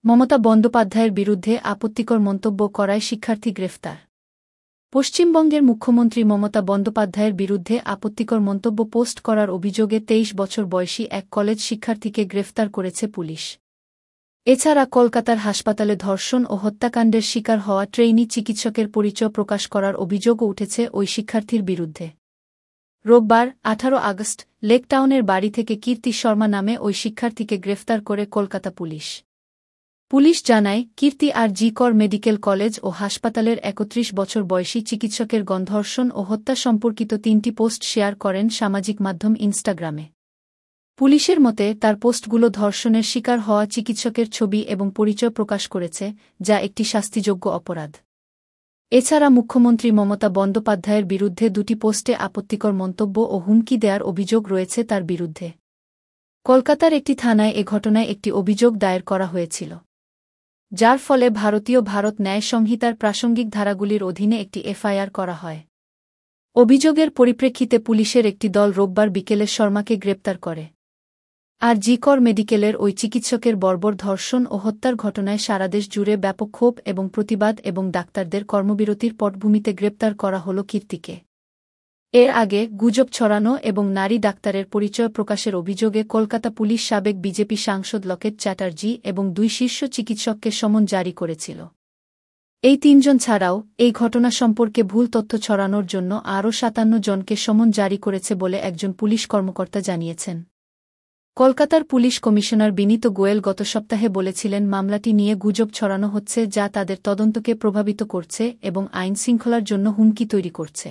মমতা বন্দ্যোপাধ্যায়ের বিরুদ্ধে আপত্তিকর মন্তব্য করায় শিক্ষার্থী গ্রেফতার। পশ্চিমবঙ্গের মুখ্যমন্ত্রী মমতা বন্দ্যোপাধ্যায়ের বিরুদ্ধে আপত্তিকর মন্তব্য পোস্ট করার অভিযোগে ২৩ বছর বয়সী এক কলেজ শিক্ষার্থীকে গ্রেফতার করেছে পুলিশ। এছাড়া কলকাতার হাসপাতালে ধর্ষণ ও হত্যাকাণ্ডের শিকার হওয়া ট্রেইনি চিকিৎসকের পরিচয় প্রকাশ করার অভিযোগও উঠেছে ওই শিক্ষার্থীর বিরুদ্ধে। রোববার ১৮ আগস্ট লেকটাউনের বাড়ি থেকে কীর্তি শর্মা নামে ওই শিক্ষার্থীকে গ্রেফতার করে কলকাতা পুলিশ। পুলিশ জানায়, কীর্তি আর.জি. কর মেডিকেল কলেজ ও হাসপাতালের ৩১ বছর বয়সী চিকিৎসকের গণধর্ষণ ও হত্যা সম্পর্কিত ৩টি পোস্ট শেয়ার করেন সামাজিক মাধ্যম ইনস্টাগ্রামে। পুলিশের মতে, তার পোস্টগুলো ধর্ষণের শিকার হওয়া চিকিৎসকের ছবি এবং পরিচয় প্রকাশ করেছে, যা একটি শাস্তিযোগ্য অপরাধ। এছাড়া মুখ্যমন্ত্রী মমতা বন্দ্যোপাধ্যায়ের বিরুদ্ধে দুটি পোস্টে আপত্তিকর মন্তব্য ও হুমকি দেওয়ার অভিযোগ রয়েছে তার বিরুদ্ধে। কলকাতার একটি থানায় এ ঘটনায় একটি অভিযোগ দায়ের করা হয়েছিল, যার ফলে ভারত ন্যায় সংহিতার প্রাসঙ্গিক ধারাগুলির অধীনে একটি এফআইআর করা হয়। অভিযোগের পরিপ্রেক্ষিতে পুলিশের একটি দল রোববার বিকেলে শর্মাকে গ্রেপ্তার করে। আর.জি. কর মেডিকেলের ওই চিকিৎসকের বর্বর ধর্ষণ ও হত্যার ঘটনায় সারাদেশ জুড়ে ব্যাপক ক্ষোভ এবং প্রতিবাদ এবং ডাক্তারদের কর্মবিরতির পটভূমিতে গ্রেপ্তার করা হল কীর্তিকে। এর আগে গুজব ছড়ানো এবং নারী ডাক্তারের পরিচয় প্রকাশের অভিযোগে কলকাতা পুলিশ সাবেক বিজেপি সাংসদ লকেট চ্যাটার্জি এবং ২ শীর্ষ চিকিৎসককে সমন জারি করেছিল। এই ৩ জন ছাড়াও এই ঘটনা সম্পর্কে ভুল তথ্য ছড়ানোর জন্য আরও ৫৭ জনকে সমন জারি করেছে বলে একজন পুলিশ কর্মকর্তা জানিয়েছেন। কলকাতার পুলিশ কমিশনার বিনীত গোয়েল গত সপ্তাহে বলেছিলেন, মামলাটি নিয়ে গুজব ছড়ানো হচ্ছে যা তাদের তদন্তকে প্রভাবিত করছে এবং আইন শৃঙ্খলার জন্য হুমকি তৈরি করছে।